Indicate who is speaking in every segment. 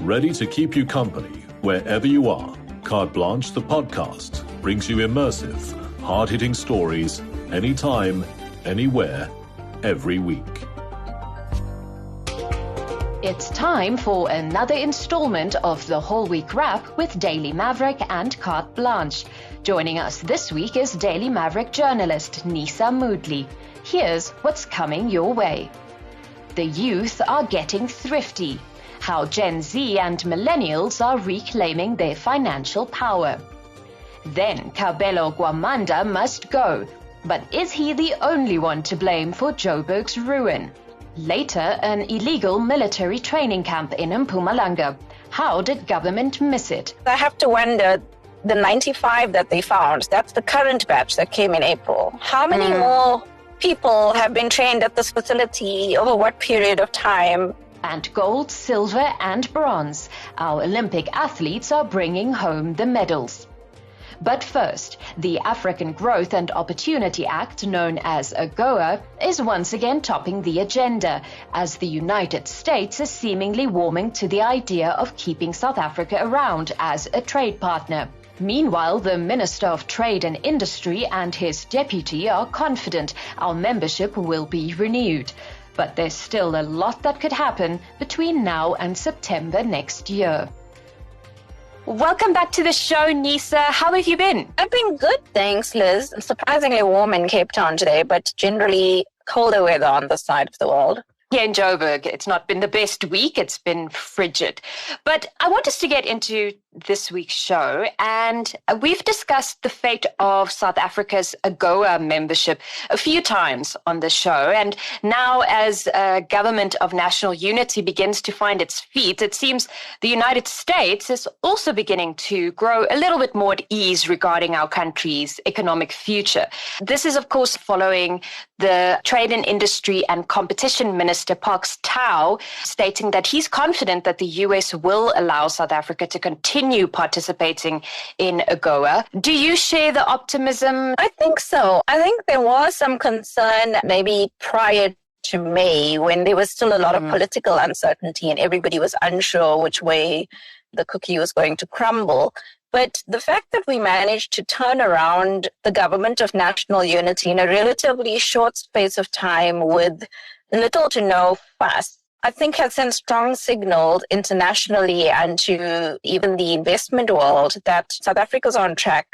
Speaker 1: ready to keep you company wherever you are. Blanche, the podcast, brings you immersive, hard-hitting stories anytime, anywhere, every week.
Speaker 2: It's time for another installment of the WholeWeek Wrap with Daily Maverick and Carte Blanche. Joining us this week is Daily Maverick journalist Nisa Moodley. Here's what's coming your way. The youth are getting thrifty. How Gen Z and Millennials are reclaiming their financial power. Then Kabelo Gwamanda must go. But is he the only one to blame for Joburg's ruin? Later, an illegal military training camp in Mpumalanga. How did government miss it?
Speaker 3: I have to wonder, the 95 that they found, that's the current batch that came in April. How many more people have been trained at this facility over what period of time?
Speaker 2: And gold, silver and bronze. Our Olympic athletes are bringing home the medals. But first, the African Growth and Opportunity Act, known as AGOA, is once again topping the agenda, as the United States is seemingly warming to the idea of keeping South Africa around as a trade partner. Meanwhile, the Minister of Trade and Industry and his deputy are confident our membership will be renewed. But there's still a lot that could happen between now and September next year. Welcome back to the show, Nisa. How have you been?
Speaker 3: I've been good, thanks, Liz. Surprisingly warm in Cape Town today, but generally colder weather on this side of the world.
Speaker 2: Here in Joburg, it's not been the best week. It's been frigid. But I want us to get into this week's show, and we've discussed the fate of South Africa's AGOA membership a few times on the show. And now, as a government of national unity begins to find its feet, it seems the United States is also beginning to grow a little bit more at ease regarding our country's economic future. This is, of course, following the Trade and Industry and Competition Minister, Parks Tau, stating that he's confident that the US will allow South Africa to continue participating in AGOA. Do you share the optimism?
Speaker 3: I think so. I think there was some concern maybe prior to May when there was still a lot of political uncertainty and everybody was unsure which way the cookie was going to crumble. But the fact that we managed to turn around the government of national unity in a relatively short space of time with little to no fuss, I think has sent strong signals internationally and to even the investment world that South Africa's on track.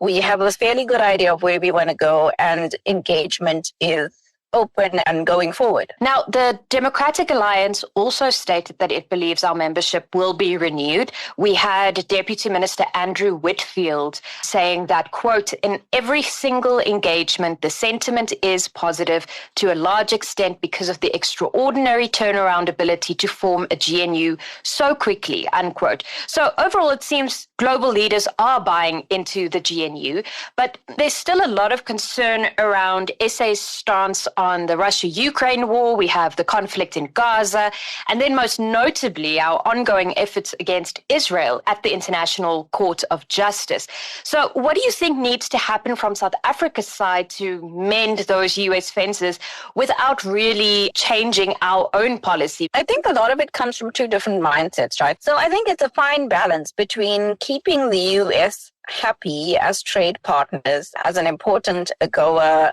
Speaker 3: We have a fairly good idea of where we want to go, and engagement is open and going forward.
Speaker 2: Now, the Democratic Alliance also stated that it believes our membership will be renewed. We had Deputy Minister Andrew Whitfield saying that, quote, in every single engagement, the sentiment is positive to a large extent because of the extraordinary turnaround ability to form a GNU so quickly, unquote. So overall, it seems global leaders are buying into the GNU, but there's still a lot of concern around SA's stance on the Russia-Ukraine war. We have the conflict in Gaza, and then most notably our ongoing efforts against Israel at the International Court of Justice. So what do you think needs to happen from South Africa's side to mend those US fences without really changing our own policy?
Speaker 3: I think a lot of it comes from two different mindsets, right? So I think it's a fine balance between keeping the US happy as trade partners, as an important AGOA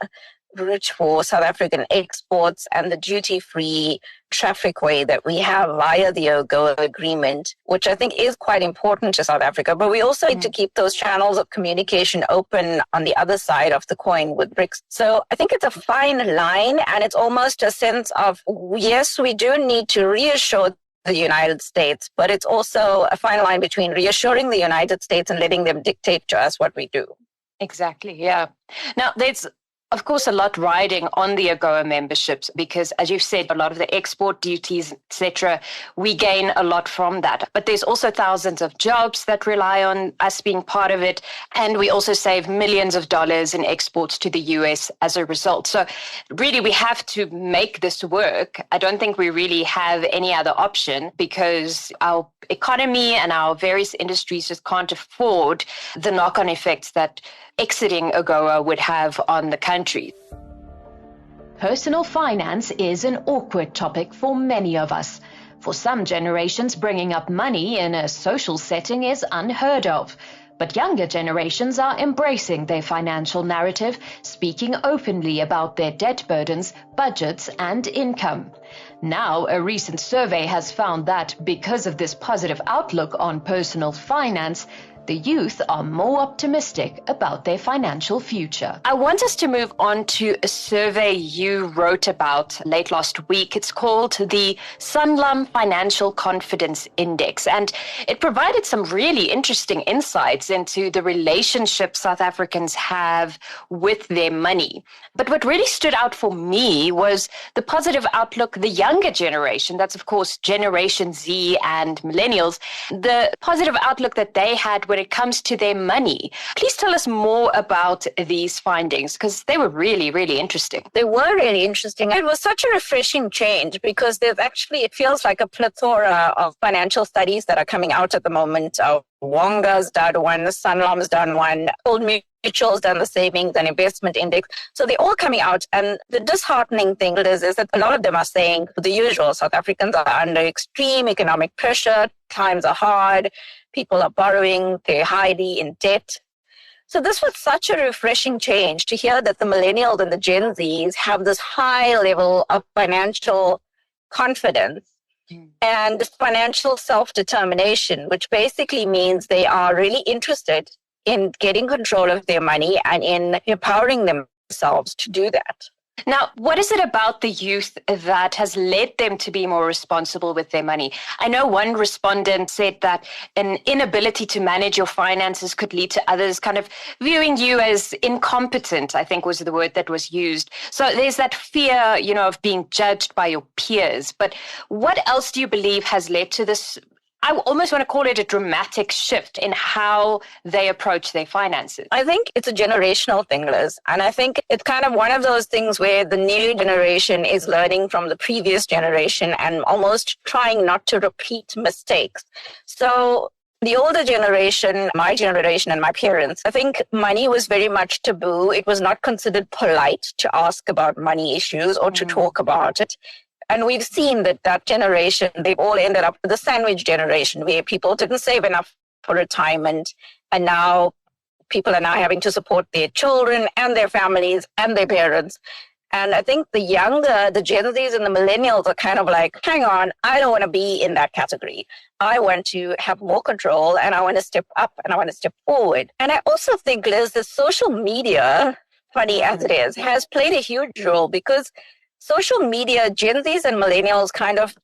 Speaker 3: route for South African exports, and the duty-free traffic way that we have via the AGOA agreement, which I think is quite important to South Africa. But we also need to keep those channels of communication open on the other side of the coin with BRICS. So I think it's a fine line, and it's almost a sense of, yes, we do need to reassure the United States, but it's also a fine line between reassuring the United States and letting them dictate to us what we do.
Speaker 2: Exactly, yeah. Now, there's of course, a lot riding on the AGOA memberships because, as you've said, a lot of the export duties, etc., we gain a lot from that. But there's also thousands of jobs that rely on us being part of it. And we also save millions of dollars in exports to the US as a result. So really, we have to make this work. I don't think we really have any other option because our economy and our various industries just can't afford the knock-on effects that exiting AGOA would have on the country. Personal finance is an awkward topic for many of us. For some generations, bringing up money in a social setting is unheard of. But younger generations are embracing their financial narrative, speaking openly about their debt burdens, budgets, and income. Now, a recent survey has found that because of this positive outlook on personal finance, the youth are more optimistic about their financial future. I want us to move on to a survey you wrote about late last week. It's called the Sanlam Financial Confidence Index, and it provided some really interesting insights into the relationship South Africans have with their money. But what really stood out for me was the positive outlook the younger generation, that's of course Generation Z and Millennials, the positive outlook that they had when it comes to their money. Please tell us more about these findings, because they were really, really interesting.
Speaker 3: They were really interesting. It was such a refreshing change because there's actually, it feels like a plethora of financial studies that are coming out at the moment. Wonga's done one, Sanlam's done one, Old Mutual's done the savings and investment index. So they're all coming out. And the disheartening thing is that a lot of them are saying the usual, South Africans are under extreme economic pressure, times are hard, people are borrowing, they're highly in debt. So this was such a refreshing change to hear that the millennials and the Gen Zs have this high level of financial confidence and financial self-determination, which basically means they are really interested in getting control of their money and in empowering themselves to do that.
Speaker 2: Now, what is it about the youth that has led them to be more responsible with their money? I know one respondent said that an inability to manage your finances could lead to others kind of viewing you as incompetent, I think was the word that was used. So there's that fear, of being judged by your peers. But what else do you believe has led to this? I almost want to call it a dramatic shift in how they approach their finances.
Speaker 3: I think it's a generational thing, Liz. And I think it's kind of one of those things where the new generation is learning from the previous generation and almost trying not to repeat mistakes. So the older generation, my generation and my parents, I think money was very much taboo. It was not considered polite to ask about money issues or to talk about it. And we've seen that generation, they've all ended up with the sandwich generation where people didn't save enough for retirement. And now people are now having to support their children and their families and their parents. And I think the younger, the Gen Zs and the Millennials are kind of like, hang on, I don't want to be in that category. I want to have more control and I want to step up and I want to step forward. And I also think, Liz, that social media, funny as it is, has played a huge role because social media, Gen Zs and Millennials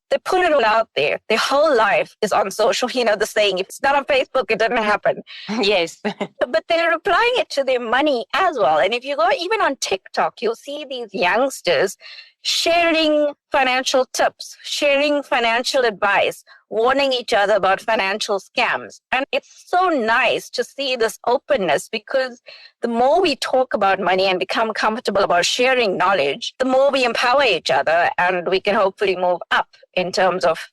Speaker 3: they put it all out there. Their whole life is on social. The saying, if it's not on Facebook, it doesn't happen.
Speaker 2: Yes.
Speaker 3: But they're applying it to their money as well. And if you go even on TikTok, you'll see these youngsters sharing financial tips, sharing financial advice, warning each other about financial scams. And it's so nice to see this openness because the more we talk about money and become comfortable about sharing knowledge, the more we empower each other and we can hopefully move up in terms of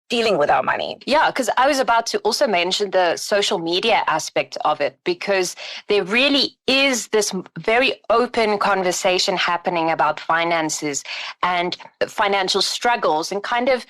Speaker 3: dealing with our money.
Speaker 2: Yeah, because I was about to also mention the social media aspect of it, because there really is this very open conversation happening about finances and financial struggles and kind of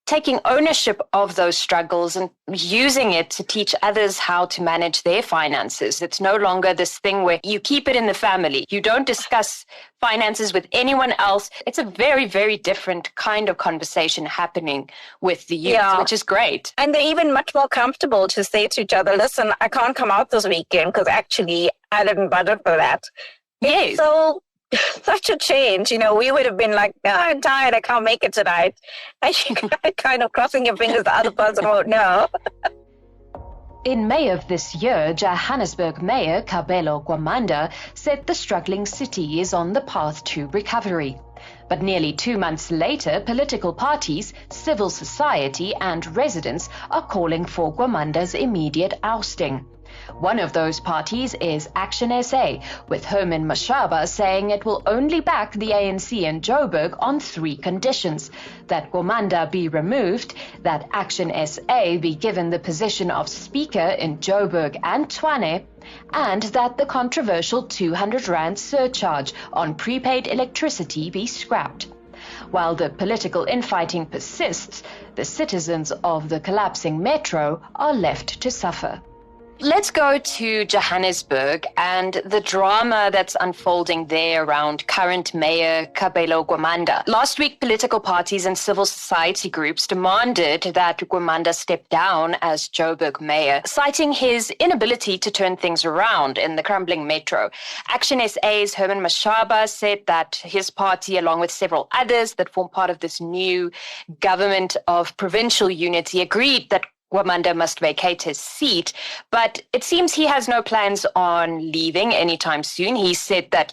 Speaker 2: taking ownership of those struggles and using it to teach others how to manage their finances. It's no longer this thing where you keep it in the family. You don't discuss finances with anyone else. It's a very, very different kind of conversation happening with the youth, which is great.
Speaker 3: And they're even much more comfortable to say to each other, listen, I can't come out this weekend because actually I didn't budget for that.
Speaker 2: Yes.
Speaker 3: So such a change. We would have been like, I'm tired, I can't make it tonight. And you kind of crossing your fingers the other person won't know.
Speaker 2: In May of this year, Johannesburg Mayor Kabelo Gwamanda said the struggling city is on the path to recovery. But nearly 2 months later, political parties, civil society and residents are calling for Gwamanda's immediate ousting. One of those parties is Action SA, with Herman Mashaba saying it will only back the ANC in Joburg on 3 conditions: that Gwamanda be removed, that Action SA be given the position of Speaker in Joburg and Tshwane, and that the controversial 200 Rand surcharge on prepaid electricity be scrapped. While the political infighting persists, the citizens of the collapsing metro are left to suffer. Let's go to Johannesburg and the drama that's unfolding there around current Mayor Kabelo Gwamanda. Last week, political parties and civil society groups demanded that Gwamanda step down as Joburg mayor, citing his inability to turn things around in the crumbling metro. Action SA's Herman Mashaba said that his party, along with several others that form part of this new government of provincial unity, agreed that Gwamanda must vacate his seat, but it seems he has no plans on leaving anytime soon. He said that,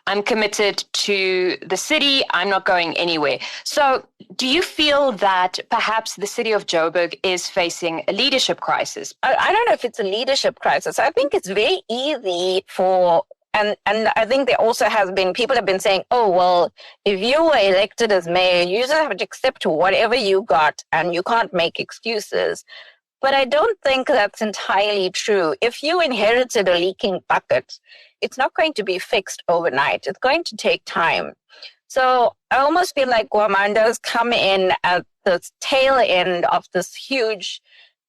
Speaker 2: I'm committed to the city. I'm not going anywhere. So do you feel that perhaps the city of Joburg is facing a leadership crisis?
Speaker 3: I don't know if it's a leadership crisis. I think it's very easy for And I think there also has been, people have been saying, oh, well, if you were elected as mayor, you just have to accept whatever you got and you can't make excuses. But I don't think that's entirely true. If you inherited a leaking bucket, it's not going to be fixed overnight. It's going to take time. So I almost feel like Gwamanda's come in at the tail end of this huge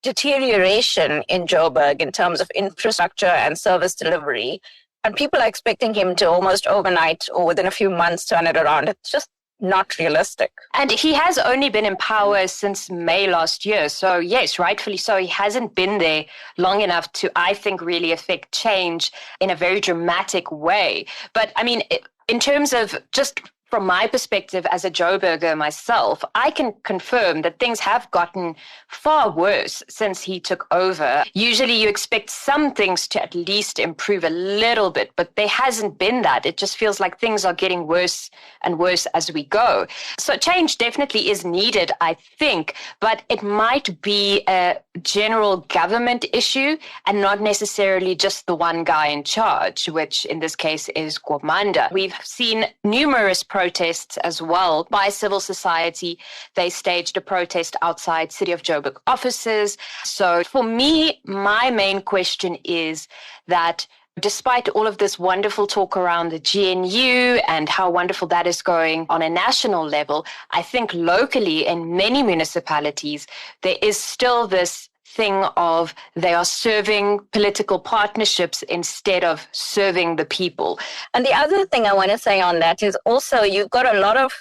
Speaker 3: deterioration in Joburg in terms of infrastructure and service delivery. And people are expecting him to almost overnight or within a few months turn it around. It's just not realistic.
Speaker 2: And he has only been in power since May last year. So yes, rightfully so. He hasn't been there long enough to, I think, really affect change in a very dramatic way. But I mean, in terms of just from my perspective as a Joburger myself, I can confirm that things have gotten far worse since he took over. Usually you expect some things to at least improve a little bit, but there hasn't been that. It just feels like things are getting worse and worse as we go. So change definitely is needed, I think, but it might be a general government issue and not necessarily just the one guy in charge, which in this case is Gwamanda. We've seen numerous protests as well by civil society. They staged a protest outside City of Joburg offices. So for me, my main question is that despite all of this wonderful talk around the GNU and how wonderful that is going on a national level, I think locally in many municipalities, there is still this thing of they are serving political partnerships instead of serving the people.
Speaker 3: And the other thing I want to say on that is also you've got a lot of,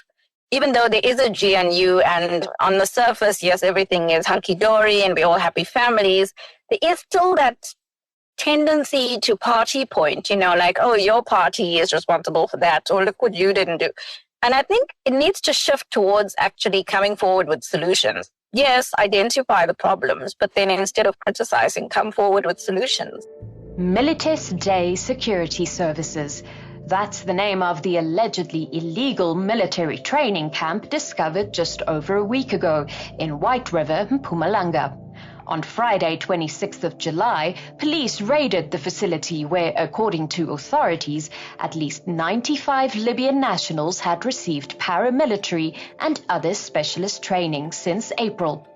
Speaker 3: even though there is a GNU and on the surface, yes, everything is hunky-dory and we're all happy families, there is still that tendency to party point, like, oh, your party is responsible for that, or look what you didn't do. And I think it needs to shift towards actually coming forward with solutions. Yes, identify the problems, but then instead of criticizing, come forward with solutions.
Speaker 2: Milites Day Security Services. That's the name of the allegedly illegal military training camp discovered just over a week ago in White River, Mpumalanga. On Friday, 26th of July, police raided the facility where, according to authorities, at least 95 Libyan nationals had received paramilitary and other specialist training since April.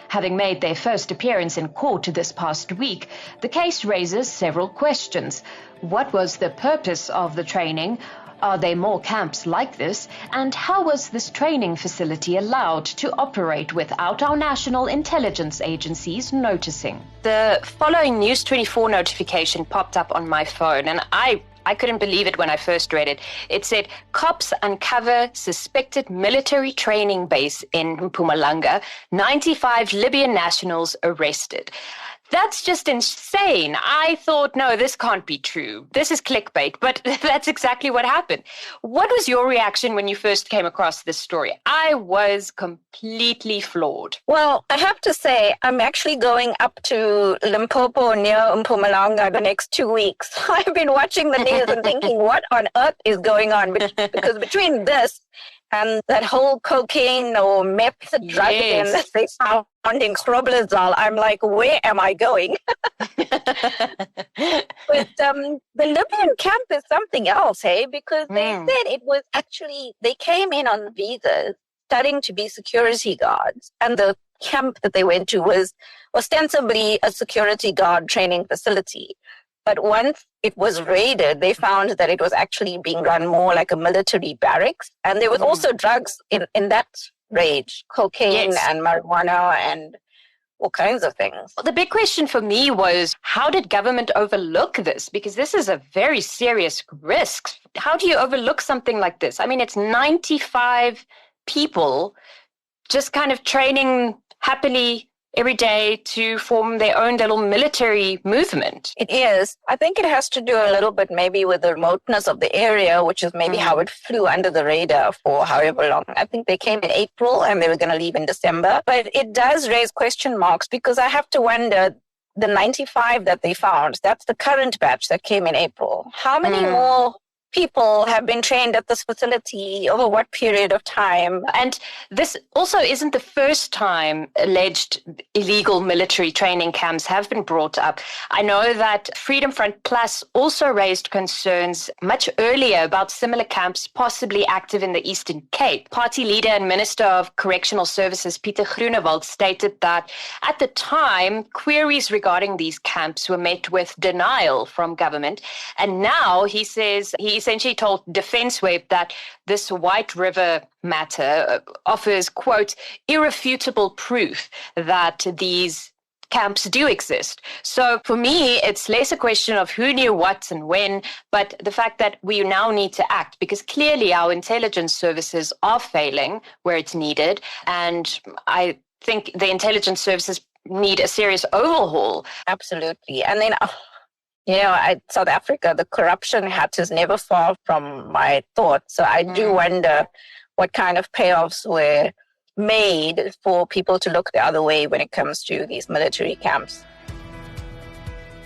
Speaker 2: Having made their first appearance in court this past week, the case raises several questions. What was the purpose of the training? Are there more camps like this? And how was this training facility allowed to operate without our national intelligence agencies noticing? The following News 24 notification popped up on my phone, and I couldn't believe it when I first read it. It said, cops uncover suspected military training base in Mpumalanga, 95 Libyan nationals arrested. That's just insane. I thought, no, this can't be true. This is clickbait, but that's exactly what happened. What was your reaction when you first came across this story? I was completely floored.
Speaker 3: Well, I have to say, I'm actually going up to Limpopo near Mpumalanga the next 2 weeks. I've been watching the news and thinking, what on earth is going on? Because between this and that whole cocaine or meth drug in that they found in Stroblazol, I'm like, where am I going? But the Libyan camp is something else, hey? Because they said it was actually, they came in on visas studying to be security guards. And the camp that they went to was ostensibly a security guard training facility. But once it was raided, they found that it was actually being run more like a military barracks. And there was also drugs in that raid, cocaine and marijuana and all kinds of things.
Speaker 2: Well, the big question for me was, how did government overlook this? Because this is a very serious risk. How do you overlook something like this? I mean, it's 95 people just kind of training happily every day to form their own little military movement.
Speaker 3: It is. I think it has to do a little bit maybe with the remoteness of the area, which is maybe how it flew under the radar for however long. I think they came in April and they were going to leave in December. But it does raise question marks because I have to wonder, the 95 that they found, that's the current batch that came in April. How many more people have been trained at this facility over what period of time?
Speaker 2: And this also isn't the first time alleged illegal military training camps have been brought up. I know that Freedom Front Plus also raised concerns much earlier about similar camps possibly active in the Eastern Cape. Party leader and Minister of Correctional Services Pieter Groenewald stated that at the time, queries regarding these camps were met with denial from government. And now he says he essentially told Defence Web that this White River matter offers, quote, irrefutable proof that these camps do exist. So for me, it's less a question of who knew what and when, but the fact that we now need to act, because clearly our intelligence services are failing where it's needed. And I think the intelligence services need a serious overhaul.
Speaker 3: Absolutely. And then South Africa, the corruption hat is never far from my thoughts. So I do wonder what kind of payoffs were made for people to look the other way when it comes to these military camps.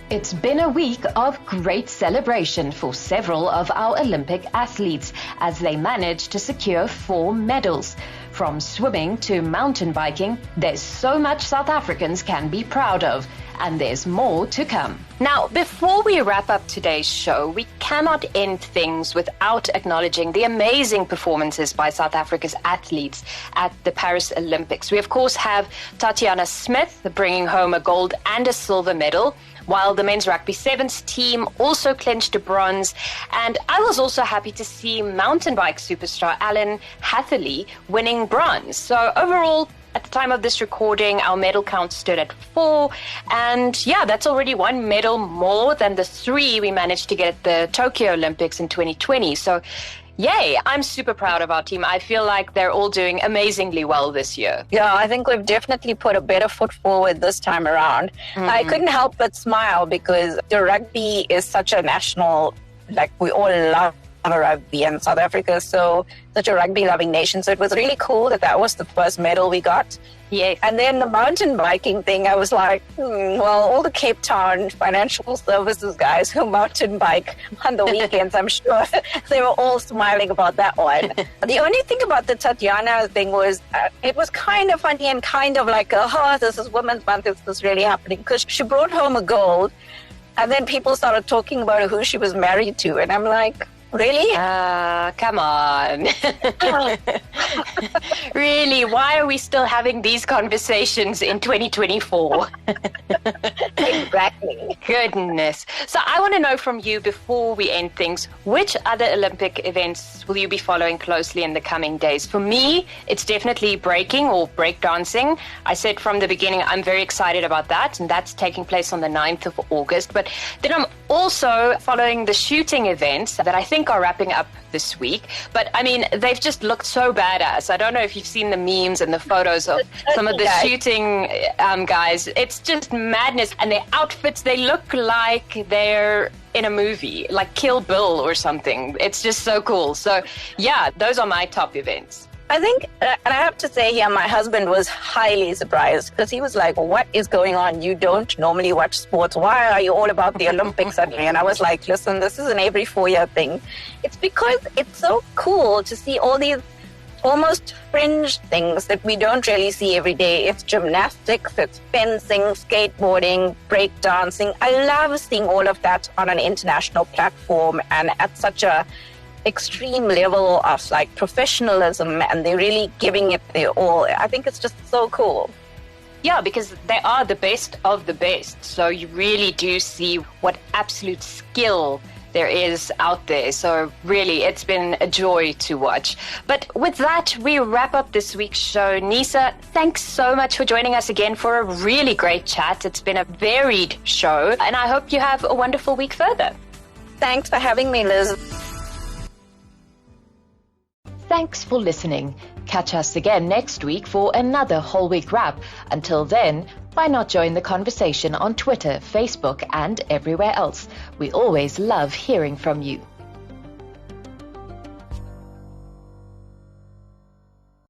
Speaker 4: It's been a week of great celebration for several of our Olympic athletes as they managed to secure 4 medals. From swimming to mountain biking, there's so much South Africans can be proud of, and there's more to come.
Speaker 2: Now, before we wrap up today's show, we cannot end things without acknowledging the amazing performances by South Africa's athletes at the Paris Olympics. We, of course, have Tatiana Smith bringing home a gold and a silver medal, while the men's rugby sevens team also clinched a bronze. And I was also happy to see mountain bike superstar Alan Hatherley winning bronze. So overall, at the time of this recording, our medal count stood at 4. And yeah, that's already 1 medal more than the 3 we managed to get at the Tokyo Olympics in 2020. So yay, I'm super proud of our team. I feel like they're all doing amazingly well this year.
Speaker 3: Yeah, I think we've definitely put a better foot forward this time around. I couldn't help but smile because the rugby is such a national, like we all love rugby, and South Africa is such a rugby loving nation. So it was really cool that was the first medal we got.
Speaker 2: Yes.
Speaker 3: And then the mountain biking thing, I was like, well, all the Cape Town financial services guys who mountain bike on the weekends, I'm sure they were all smiling about that one. The only thing about the Tatiana thing was it was kind of funny and kind of like, this is Women's Month, is this really happening? Because she brought home a gold, and then people started talking about who she was married to, and I'm like, really?
Speaker 2: Come on. Really, why are we still having these conversations in 2024?
Speaker 3: Exactly.
Speaker 2: Goodness. So I want to know from you, before we end things, which other Olympic events will you be following closely in the coming days? For me, it's definitely breaking or breakdancing. I said from the beginning, I'm very excited about that, and that's taking place on the 9th of August. But then I'm also following the shooting events that I think are wrapping up this week. But I mean, they've just looked so badass. I don't know if you've seen the memes and the photos of some of the shooting guys. It's just madness. And their outfits, they look like they're in a movie, like Kill Bill or something. It's just so cool. So yeah, those are my top events.
Speaker 3: I think, and I have to say here, my husband was highly surprised because he was like, what is going on? You don't normally watch sports. Why are you all about the Olympics suddenly? And I was like, listen, this is an every 4-year thing. It's because it's so cool to see all these almost fringe things that we don't really see every day. It's gymnastics, it's fencing, skateboarding, breakdancing. I love seeing all of that on an international platform and at such a extreme level of like professionalism, and they're really giving it their all. I think it's just so cool.
Speaker 2: Yeah, because they are the best of the best. So you really do see what absolute skill there is out there. So really, it's been a joy to watch. But with that, we wrap up this week's show. Nisa, thanks so much for joining us again for a really great chat. It's been a varied show, and I hope you have a wonderful week further.
Speaker 3: Thanks for having me, Liz.
Speaker 4: Thanks for listening. Catch us again next week for another WholeWeek wrap. Until then, why not join the conversation on Twitter, Facebook, and everywhere else? We always love hearing from you.